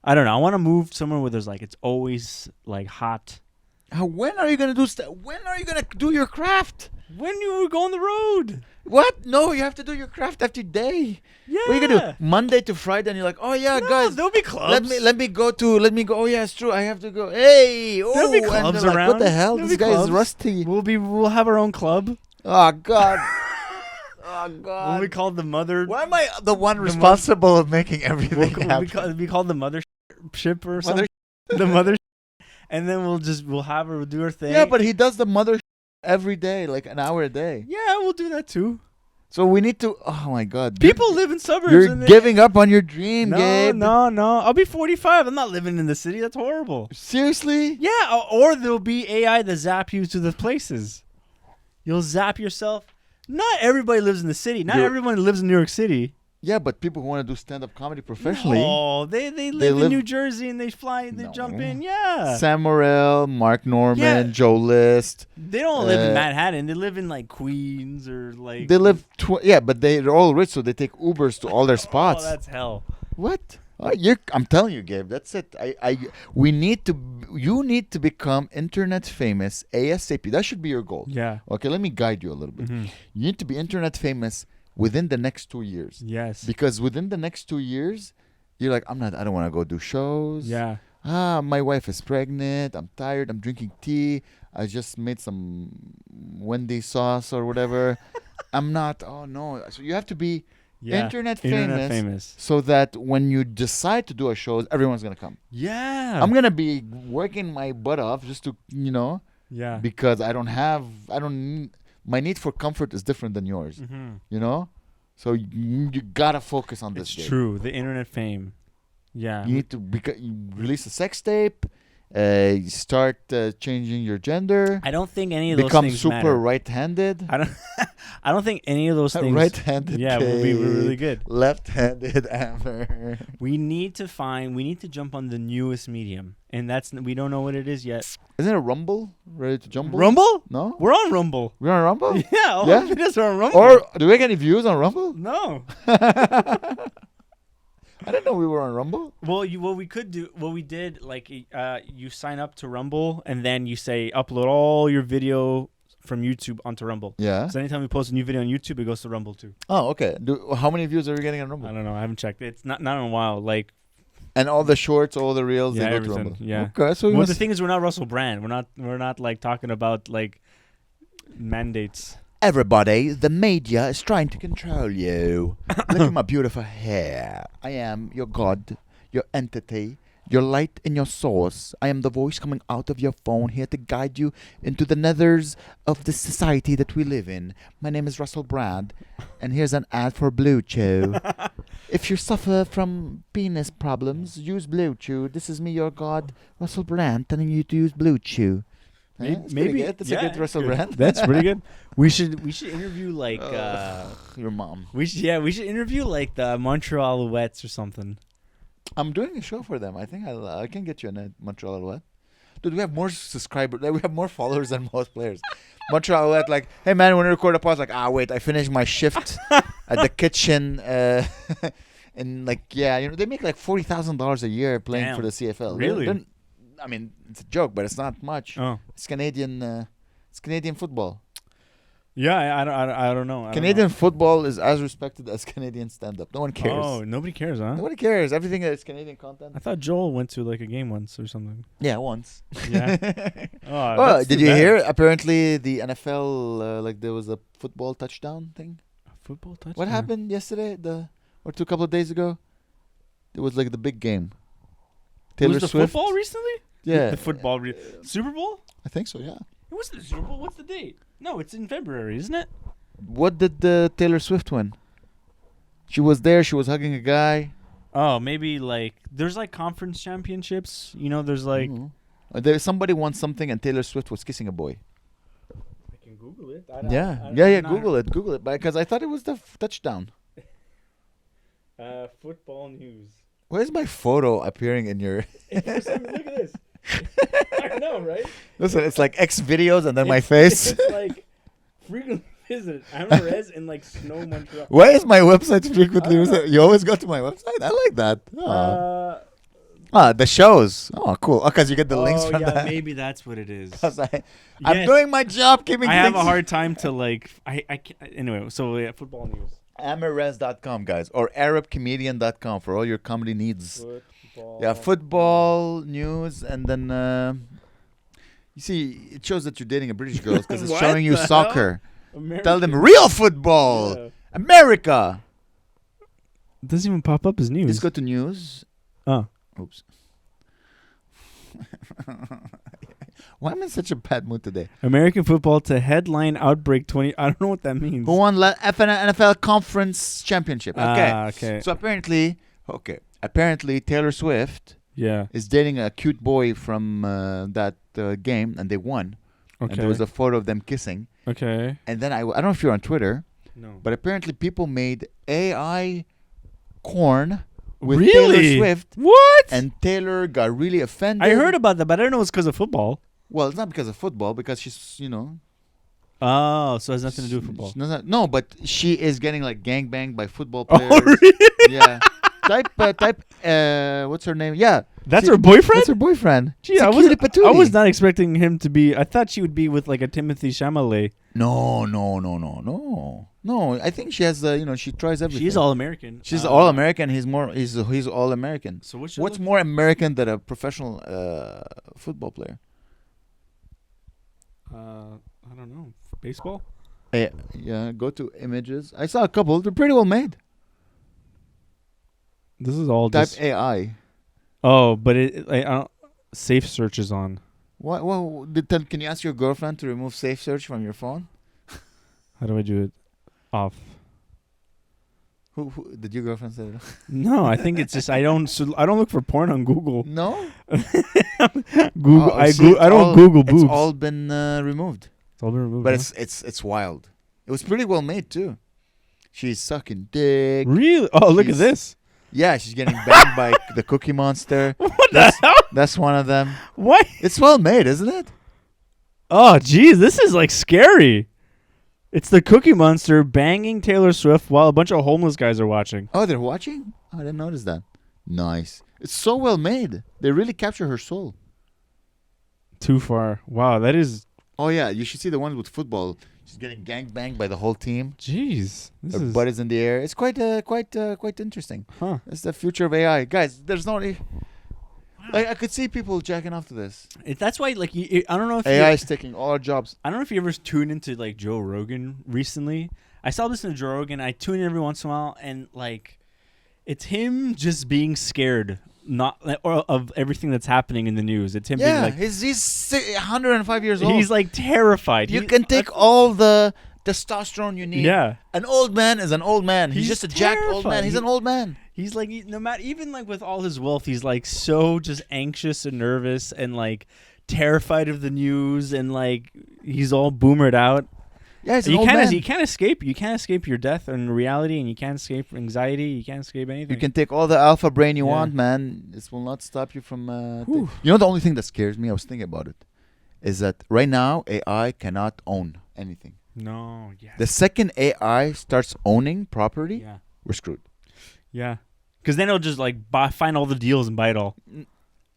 I don't know. I want to move somewhere where there's like it's always like hot. When are you gonna do? When are you gonna do your craft? When you go on the road. What? No, you have to do your craft every day. Yeah. What are you gonna do? Monday to Friday, and you're like, oh yeah, No, guys, there'll be clubs. let me go. Oh yeah, it's true. I have to go. Hey, oh, There'll be and clubs they're like, around. what the hell? There'll This be guy is clubs. rusty. We'll have our own club. Oh god. Oh We'll god. be called the mother. Why am I the one responsible of making everything happen? We'll be called the mothership or something. The mother. And then we'll have her do her thing. Yeah, but he does the mother every day, like an hour a day. yeah, we'll do that too. So we need to. Oh my god. People live in suburbs. You're and giving up on your dream, no, Gabe. no. I'll be 45. I'm not living in the city. That's horrible. Seriously? Yeah, or there'll be AI that zap you to the places. You'll zap yourself. Not everybody lives in the city. Not You're- everyone lives in New York City. Yeah, but people who want to do stand-up comedy professionally. Oh, they live in New Jersey and they fly, they No. jump in. Yeah. Sam Morril, Mark Norman, Yeah. Joe List. They don't live in Manhattan. They live in like Queens or like. They live, but they're all rich, so they take Ubers to all their spots. Oh, that's hell. What? I'm telling you, Gabe. That's it. You need to become internet famous ASAP. That should be your goal. Yeah. Okay, let me guide you a little bit. Mm-hmm. You need to be internet famous within the next 2 years. Yes. Because within the next 2 years, you're like, I don't want to go do shows. Yeah. My wife is pregnant. I'm tired. I'm drinking tea. I just made some Wendy sauce or whatever. I'm not. Oh no. So you have to be internet famous so that when you decide to do a show, everyone's gonna come. Yeah. I'm gonna be working my butt off just to Yeah. because my need for comfort is different than yours. Mm-hmm. So you gotta focus on this. It's true. The internet fame. Yeah. You need to you release a sex tape. You start changing your gender. I don't think any of those become things super matter. right-handed. I don't think any of those things. Right-handed. Yeah, will be really good. Left-handed Amer. We need to jump on the newest medium, and we don't know what it is yet. Isn't it Rumble? Ready to jumble? Rumble? No? We're on Rumble. We're on Rumble? Yeah, all Yeah? of it is on Rumble. Or do we get any views on Rumble? No. I didn't know we were on Rumble. Well, what we did, like, you sign up to Rumble, and then you say upload all your video from YouTube onto Rumble. Yeah. So anytime we post a new video on YouTube, it goes to Rumble too. Oh, okay. How many views are we getting on Rumble? I don't know. I haven't checked. It's not in a while. Like, And all the shorts, all the reels, yeah, they go everything. to Rumble. Yeah. Okay, so Well, the thing is, we're not Russell Brand. We're not like talking about like mandates. everybody, the media is trying to control you. Look at my beautiful hair. I am your god, your entity, your light in your source. I am the voice coming out of your phone here to guide you into the nethers of the society that we live in. My name is Russell Brand, and here's an ad for Blue Chew. If you suffer from penis problems, use Blue Chew. This is me, your god, Russell Brand, telling you to use Blue Chew. Maybe that's a good Russell Brand. That's pretty good. We should interview like your mom. we should interview like the Montreal Alouettes or something. I'm doing a show for them. I think I can get you a Montreal Alouette. Dude, we have more subscribers. We have more followers than most players. Montreal Alouette, like, hey man, when we record a podcast, like, wait, I finished my shift at the kitchen. And like, yeah, they make like $40,000 a year playing for the CFL. Really? I mean, it's a joke, but it's not much. Oh. It's Canadian football. Yeah, I don't know. Canadian football is as respected as Canadian stand-up. No one cares. Oh, nobody cares, huh? Nobody cares. Everything is Canadian content. I thought Joel went to like a game once or something. Yeah, once. Yeah. Oh, did you hear? Apparently, the NFL, like there was a football touchdown thing. A football touchdown? What happened yesterday? Or a couple of days ago? It was like the big game. Taylor was the Swift. football recently? Yeah. The football Super Bowl? I think so, yeah. It was the Super Bowl. What's the date? No, it's in February, isn't it? What did Taylor Swift win? She was there. She was hugging a guy. Oh, maybe like there's like conference championships. There's like. Somebody won something and Taylor Swift was kissing a boy. I can Google it. Google it. Because I thought it was the touchdown. Football news. Where's my photo appearing in your... Look at this. I know, right? Listen, it's like X videos and then my face. It's like frequently visited Amer in like Snow, Montreal. Why is my website frequently visited? You always go to my website? I like that. The shows. Oh, cool. Because you get the links from that. Maybe that's what it is. Because I'm doing my job keeping I have a hard time to like... I can't, anyway, so football news. Amerrez.com, guys. Or ArabComedian.com for all your comedy needs. Football news, and then you see, it shows that you're dating a British girl because it's showing you soccer. Tell them real football, America. It doesn't even pop up as news. Let's go to news. Oh, oops. Why am I in such a bad mood today? American football to headline outbreak 20. I don't know what that means. Who won NFL Conference Championship? Okay. Okay. So apparently Taylor Swift is dating a cute boy from that game, and they won. Okay. And there was a photo of them kissing. Okay. And then I don't know if you're on Twitter. No. But apparently people made AI corn with Really? Taylor Swift, What? and Taylor got really offended. I heard about that, but I didn't know it's because of football. Well, it's not because of football, because she's, Oh, so it has nothing to do with football. No, but she is getting like gangbanged by football Oh, players. really? Yeah. What's her name? Yeah. That's her boyfriend? That's her boyfriend. Gee, It's a I cutie patootie. was not expecting him to be. I thought she would be with like a Timothy Chalamet. No. I think she has she tries everything. She's all American. She's all American. He's all American. So what's more American than a professional football player? I don't know. Baseball? Yeah, go to images. I saw a couple. They're pretty well made. This is all Type just. AI. Oh, but I don't. Safe search is on. What? Can you ask your girlfriend to remove safe search from your phone? How do I do it? Off. Who did your girlfriend say that? No, I think it's just I don't look for porn on Google. No. Google. Oh, I see, don't Google boobs. It's all been removed. It's all been removed. But huh? it's wild. It was pretty well made too. She's sucking dick. Really? Oh, look at She's- this. Yeah, she's getting banged by the Cookie Monster. What the hell? That's one of them. What? It's well made, isn't it? Oh, geez, this is like scary. It's the Cookie Monster banging Taylor Swift while a bunch of homeless guys are watching. Oh, they're watching? Oh, I didn't notice that. Nice. It's so well made. They really capture her soul. Too far. Wow, that is. Oh yeah, you should see the ones with football. She's getting gangbanged by the whole team. Jeez. This Her is. butt is in the air. It's quite interesting. Huh. It's the future of AI, guys. There's no. Like I could see people jacking off to this. That's why, like, I don't know if AI is taking all our jobs. I don't know if you ever tuned into like Joe Rogan recently. I stopped listening to Joe Rogan. I tune in every once in a while, and like, it's him just being scared, not or of everything that's happening in the news. It's him being Yeah, like, he's 105 years old. he's like terrified. You can take all the testosterone you need. Yeah. An old man is an old man. He's just a jacked old man. terrified. He's an old man. He's like, no matter, even like with all his wealth, he's like so just anxious and nervous and like terrified of the news, and like he's all boomered out. Yeah, he's an You old can't man. you can't escape. You can't escape your death and reality, and you can't escape anxiety. You can't escape anything. You can take all the alpha brain you Yeah. want, man. This will not stop you from. Whew. You know, the only thing that scares me, I was thinking about it, is that right now AI cannot own anything. No. Yeah. The second AI starts owning property, Yeah. we're screwed. Yeah. Because then it'll just like find all the deals and buy it all.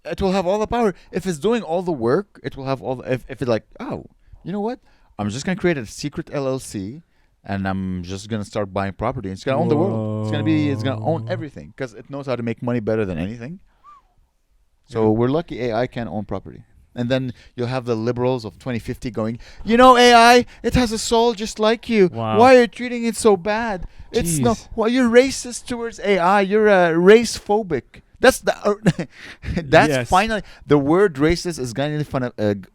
It will have all the power. If it's doing all the work, it will have all. If it's like, oh, you know what? I'm just gonna create a secret LLC, and I'm just gonna start buying property. It's gonna own the world. It's gonna own everything because it knows how to make money better than anything. So Yeah. we're lucky AI can own property. And then you'll have the liberals of 2050 going, you know, AI, it has a soul just like you. Wow. Why are you treating it so bad? It's no. Jeez. Well, you're racist towards AI. You're race phobic. That's the. That's Yes. finally the word racist is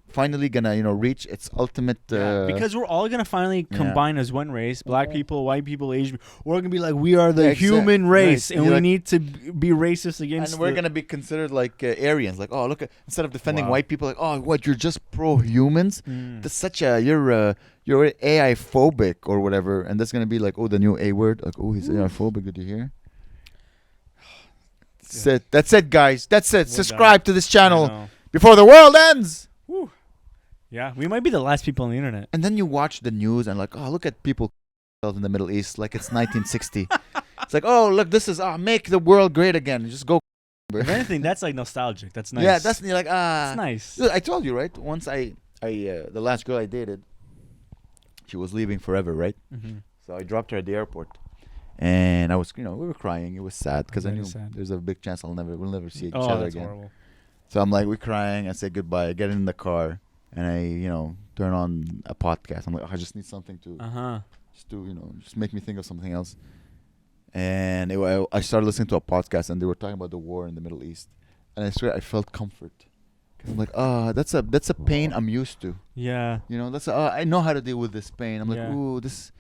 finally gonna reach its ultimate. Because we're all gonna finally yeah. combine as one race: black people, white people, Asian. We're gonna be like, we are the Yeah, human race, right. and You're we like- need to be racist against. and we're the- gonna be considered like Aryans. Like, oh, look, instead of defending Wow. white people, like, oh, what, you're just pro humans. Mm. That's such a you're AI phobic or whatever, and that's gonna be like, oh, the new A word. Like, oh, he's AI phobic. Did you hear? That's it. That's it, guys. That's it. We're Subscribe to this I channel know. before the world ends. Whew. Yeah, we might be the last people on the internet. And then you watch the news and like, oh, look at people in the Middle East like it's 1960. It's like, oh, look, this is make the world great again. Just go. If anything, that's like nostalgic. That's nice. Yeah, that's you're like That's nice. Look, I told you, right? Once the last girl I dated, she was leaving forever, right? Mm-hmm. So I dropped her at the airport, and I was, we were crying. It was sad because I Very knew sad. there's a big chance we'll never see each Oh, other that's again. horrible. So I'm like, we're crying. I say goodbye. I get in the car, and I, turn on a podcast. I'm like, I just need something to just to, just make me think of something else. And I started listening to a podcast, and they were talking about the war in the Middle East, and I swear I felt comfort. 'Cause I'm like, that's a pain I'm used to. Yeah. That's I know how to deal with this pain. I'm like, Yeah. ooh, it's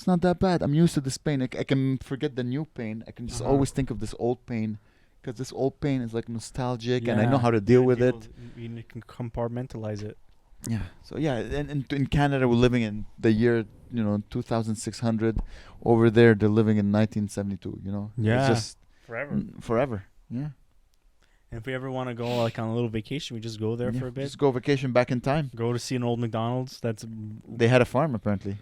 not that bad. I'm used to this pain. I can forget the new pain. I can just always think of this old pain, because this old pain is like nostalgic, and I know how to deal with it. You can compartmentalize it. Yeah. So yeah, and in Canada we're living in the year 2600. Over there they're living in 1972. Yeah. It's just Forever. Forever. Yeah. And if we ever want to go like on a little vacation, we just go there for a bit. Just go vacation back in time. Go to see an old McDonald's. That's They had a farm apparently.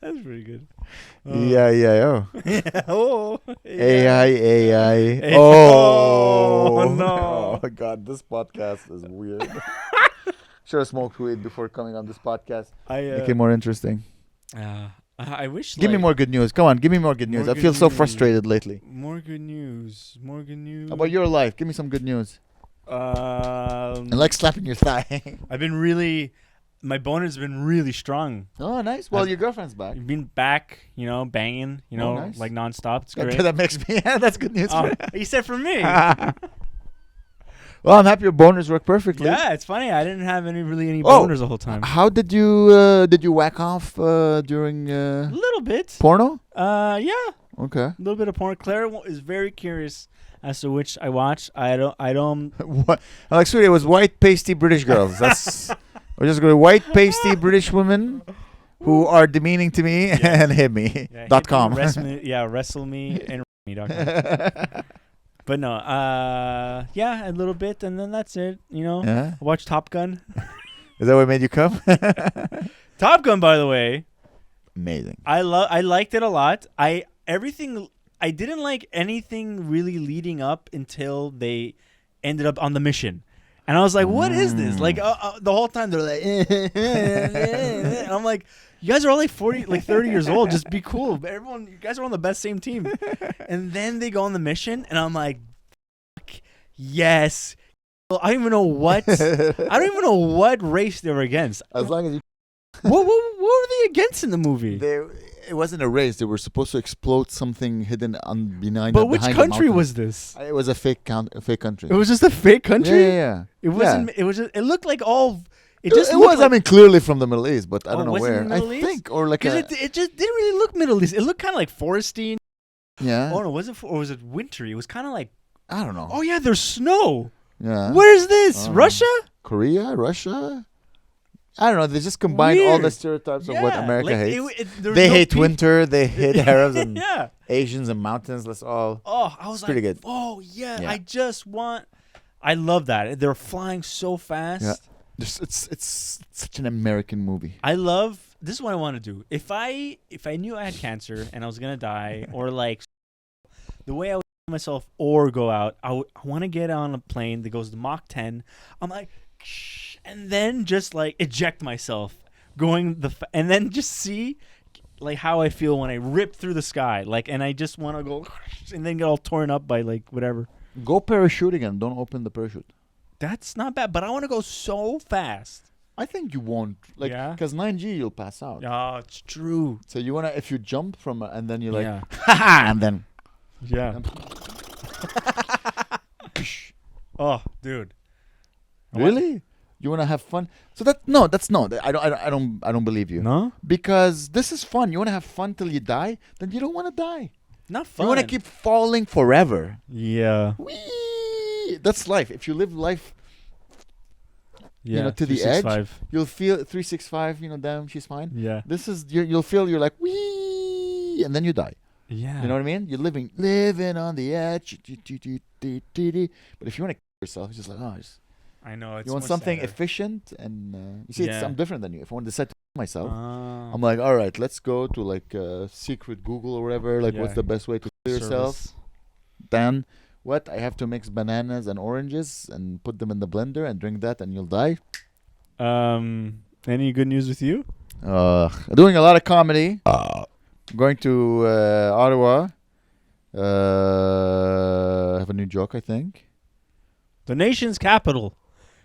That's pretty good. Yeah. Oh. AI. Oh no. Oh God, this podcast is weird. Should have smoked weed before coming on this podcast. Make it more interesting. I wish. Give me more good news. Come on, give me more good news. I feel so frustrated lately. More good news. More good news. How about your life? Give me some good news. I like slapping your thigh. My boner's been really strong. Oh, nice. Well, your girlfriend's back. You've been back, banging, nice. like nonstop. It's great. That makes me. That's good news. You said for me. Well, I'm happy your boners work perfectly. Yeah, it's funny. I didn't have any boners the whole time. How did you whack off during A little bit. porno? Yeah. Okay. A little bit of porn. Claire is very curious as to which I watch. I don't. What? Like, sweetie, it was white pasty British girls. That's. We're just going to white pasty British women who are demeaning to me and hit me. Yeah, .com. Wrestle me and me.com. But no, a little bit, and then that's it. Yeah. I watched Top Gun. Is that what made you come? Top Gun, by the way. Amazing. I liked it a lot. I didn't like anything really leading up until they ended up on the mission. And I was like, what is this? Like, the whole time they're like, and I'm like, you guys are all like 30 years old. Just be cool. You guys are on the best same team. And then they go on the mission, and I'm like, fuck, yes. I don't even know what race they were against. As long as you. What were they against in the movie? It wasn't a race. They were supposed to explode something hidden behind. But which country was this? It was a fake country. It was just a fake country. Yeah. It wasn't. It was. It looked like all. It was. Like, I mean, clearly from the Middle East, but I don't know was it where. in the Middle East? Think or like it just didn't really look Middle East. It looked kind of like foresty. Yeah. Oh no, or was it wintry? It was kind of like. I don't know. Oh yeah, there's snow. Yeah. Where's this? Russia? Korea? Russia? I don't know. They just combined all the stereotypes of what America hates. They hate winter. They hate Arabs and Asians and mountains. Let's all. Oh, I was pretty good. Oh yeah, I love that. They're flying so fast. Yeah. It's such an American movie. This is what I want to do. If I knew I had cancer and I was gonna die, or like the way I would kill myself or go out, I want to get on a plane that goes to Mach 10. I'm like, and then just like eject myself, and then just see like how I feel when I rip through the sky, like, and I just want to go and then get all torn up by like whatever. Go parachuting and don't open the parachute. That's not bad, but I want to go so fast. I think you won't, like, because 9G you'll pass out. Oh, it's true. So you wanna, if you jump from, and then you're like, and then, oh, dude. Really? You wanna have fun? So that's no. I don't believe you. No, because this is fun. You wanna have fun till you die. Then you don't wanna die. Not fun. You wanna keep falling forever. Yeah. Whee! That's life. If you live life. Yeah, to the edge, you'll feel 365. Damn, she's fine. Yeah. This is you'll feel you're like wee, and then you die. Yeah. You know what I mean? You're living on the edge. But if you want to kill yourself, it's just like I know. It's you want something efficient, and you see, I'm different than you. If I want to decide to kill myself, I'm like, all right, let's go to like secret Google or whatever. Like, what's the best way to kill yourself? Then. What? I have to mix bananas and oranges and put them in the blender and drink that, and you'll die. Any good news with you? Doing a lot of comedy. Going to Ottawa. Have a new joke, I think. The nation's capital.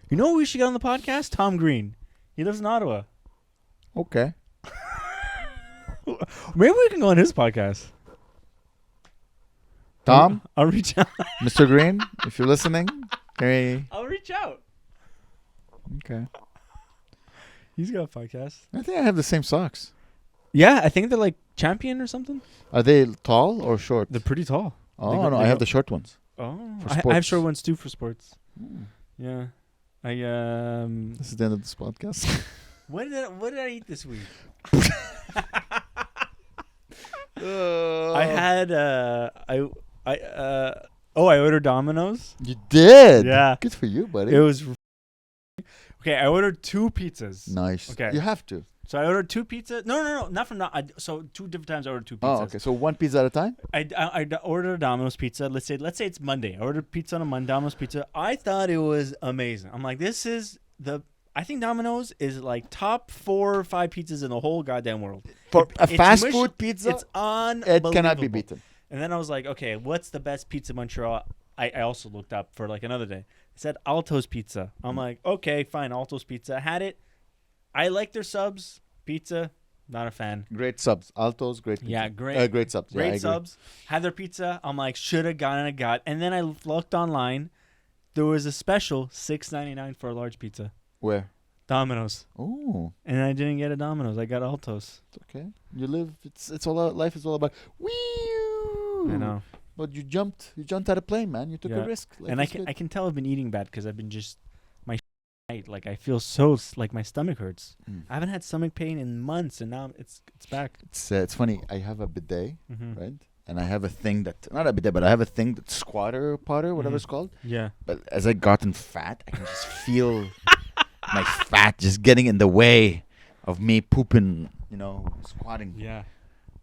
You know who we should get on the podcast? Tom Green. He lives in Ottawa. Okay. Maybe we can go on his podcast. Tom? I'll reach out. Mr. Green, if you're listening. Hey. I'll reach out. Okay. He's got a podcast. I think I have the same socks. Yeah, I think they're like Champion or something. Are they tall or short? They're pretty tall. Oh, no, I have the short ones. Oh. I have short ones too for sports. Yeah. This is the end of this podcast. What did I eat this week? had I ordered Domino's. You did? Yeah. Good for you, buddy. It was okay. I ordered 2 pizzas. Nice. Okay. You have to. So I ordered 2 pizzas. No, not from so 2 different times I ordered 2 pizzas. Oh, okay. So one pizza at a time? I ordered a Domino's pizza. Let's say it's Monday. I ordered pizza on a Monday. Domino's pizza. I thought it was amazing. I'm like, I think Domino's is like top 4 or 5 pizzas in the whole goddamn world. For a fast food pizza, it's unbelievable. it cannot be beaten. And then I was like, okay, what's the best pizza in Montreal? I also looked up for like another day. It said Alto's Pizza. I'm like, okay, fine, Alto's Pizza. Had it. I like their subs. Pizza, not a fan. Great subs. Alto's, great pizza. Yeah, great. Great subs. Great yeah, subs. Had their pizza. I'm like, should have gotten a got. And then I looked online. There was a special $6.99 for a large pizza. Where? Domino's. Oh. And I didn't get a Domino's. I got Alto's. It's okay. You live. It's all. Life is all about. Wee. I know. But you jumped out of plane, man. You took a risk. And I can tell I've been eating bad because I've been just like I feel so like my stomach hurts. I haven't had stomach pain in months, and now it's back. It's funny. I have a bidet, Mm-hmm. right? And I have a thing that not a bidet, but I have a thing that squatter potter, whatever it's called. Yeah. But as I gotten fat, I can just feel my fat just getting in the way of me pooping. Squatting. Yeah.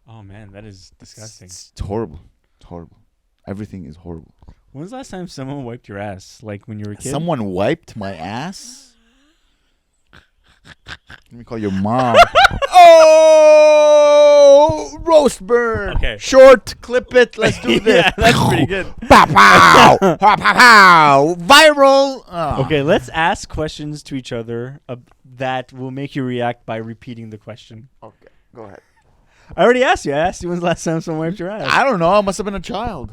Oh man, that is disgusting. It's horrible. It's horrible. Everything is horrible. When's the last time someone wiped your ass? Like when you were a kid? Someone wiped my ass? Let me call your mom. Oh, roast burn. Okay. Short, clip it. Let's do this. Yeah, that's pretty good. Pow, pow. Pow, pow, pow. Viral. Okay, let's ask questions to each other that will make you react by repeating the question. Okay, go ahead. I already asked you. I asked you when's the last time someone wiped your ass. I don't know. I must have been a child.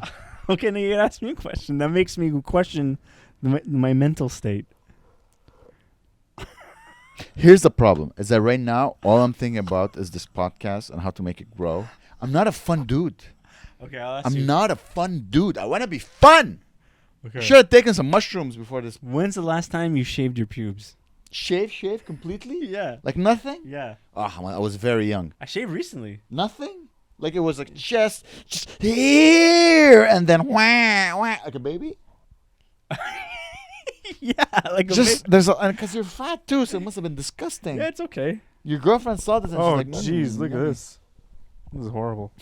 Okay, now you gotta ask me a question. That makes me question my mental state. Here's the problem: is that right now all I'm thinking about is this podcast and how to make it grow. I'm not a fun dude. Okay, I'll ask I'm you. not a fun dude. I want to be fun. Okay. Should have taken some mushrooms before this. When's the last time you shaved your pubes? Shave completely? Yeah. Like nothing? Yeah. Oh, I was very young. I shaved recently. Nothing? Like it was like just here and then wah, wah, like a baby? Yeah, like Just there's because you're fat too, so it must have been disgusting. Yeah, it's okay. Your girlfriend saw this and Oh, she's like, jeez, look at yummy." this. This is horrible.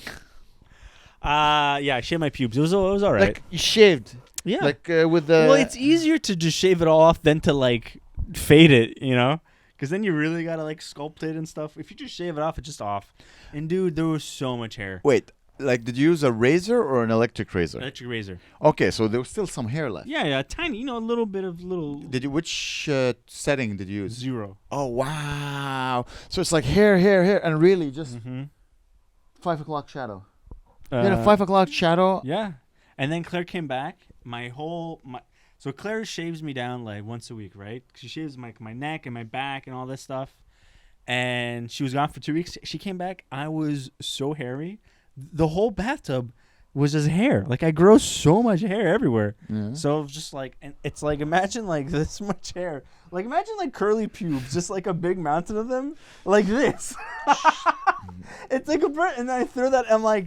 Yeah, I shaved my pubes. It was all right. Like you shaved. Yeah. Like with the. Well, it's easier to just shave it all off than to like fade it, Because then you really gotta like sculpt it and stuff. If you just shave it off, it's just off. And dude, there was so much hair. Wait, like did you use a razor or an electric razor? Electric razor. Okay, so there was still some hair left. Yeah, tiny. A little bit of little. Did you? Which setting did you use? 0. Oh wow! So it's like hair, and really just 5 o'clock shadow. You had a 5 o'clock shadow. Yeah, and then Claire came back. So Claire shaves me down like once a week, right? She shaves my neck and my back and all this stuff. And she was gone for 2 weeks. She came back. I was so hairy. The whole bathtub was just hair. Like I grow so much hair everywhere. Yeah. So just like, and it's like imagine like this much hair. Like imagine like curly pubes, just like a big mountain of them, like this. It's like and then I throw that. I'm like,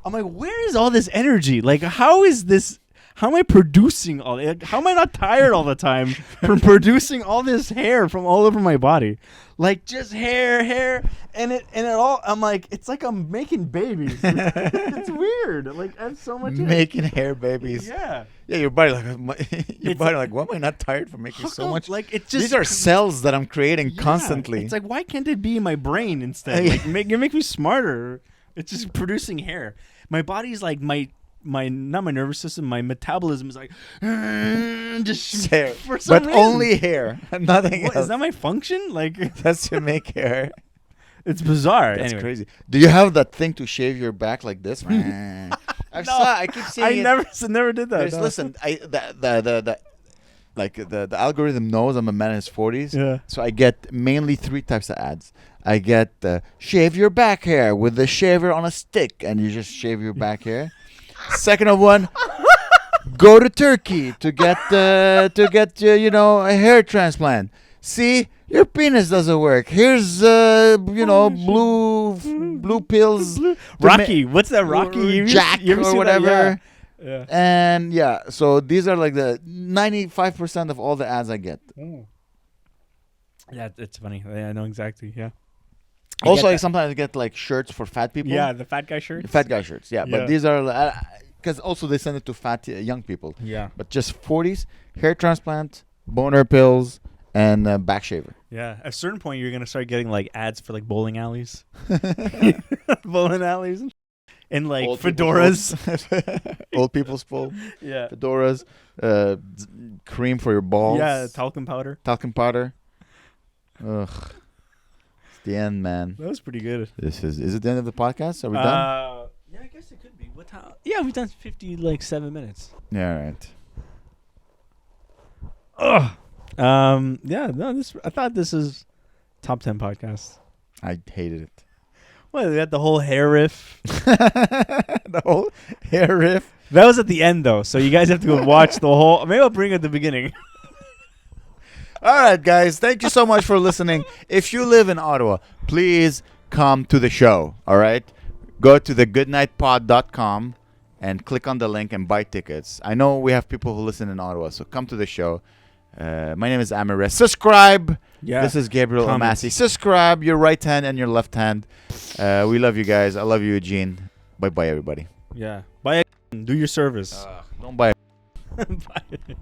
where is all this energy? Like, how is this? How am I producing all? Like, how am I not tired all the time from producing all this hair from all over my body? Like just hair, and it all. I'm like, it's like I'm making babies. It's weird. Like I have so much Making hair babies. Yeah. Yeah, your body like, why am I not tired for making How so come? much? Like it's just These are cells that I'm creating Yeah. constantly. It's like why can't it be in my brain instead? Like you make me smarter. It's just producing hair. My body's like my not my nervous system, my metabolism is like just hair, for some but reason. only hair, nothing What, else. is that my function? Like That's to make hair. it's bizarre. That's Anyway. crazy. Do you have that thing to shave your back like this? I keep seeing I it. never did that. There's- no. Listen, the algorithm knows I'm a man in his 40s. Yeah. So I get mainly 3 types of ads. I get shave your back hair with the shaver on a stick, and you just shave your back hair. Second of one, go to Turkey to get a hair transplant. See, Your penis doesn't work. Here's blue pills. Rocky, what's that Rocky? Jack you ever or see whatever. That? Yeah. And yeah, so these are like the 95% of all the ads I get. Yeah, it's funny. I know exactly. Yeah. Also, like sometimes I get like shirts for fat people. Yeah, the fat guy shirts. Fat guy shirts. Yeah, Yeah. but these are because also they send it to fat young people. Yeah. But just 40s, hair transplant, boner pills, and back shaver. Yeah. At a certain point, you're gonna start getting like ads for like bowling alleys, bowling alleys, and like Old fedoras. Old people's pool. Yeah. Fedoras, cream for your balls. Yeah, talcum powder. Talcum powder. Ugh. It's the end, man. That was pretty good. Is it the end of the podcast? Are we done? Yeah, I guess it could be. What time? Yeah, we've done 7 minutes. Yeah, all right. Ugh. Yeah, no, I thought this is top 10 podcast. I hated it. Well, we had the whole hair riff. The whole hair riff. That was at the end, though, so you guys have to go watch the whole. Maybe I'll bring it at the beginning. All right, guys. Thank you so much for listening. If you live in Ottawa, please come to the show. All right? Go to thegoodnightpod.com and click on the link and buy tickets. I know we have people who listen in Ottawa, so come to the show. My name is Amer. Subscribe. Yeah. This is Gabriel Comments. Omasi. Subscribe your right hand and your left hand. We love you guys. I love you, Eugene. Bye-bye, everybody. Yeah. Buy a do your service. Don't buy Bye.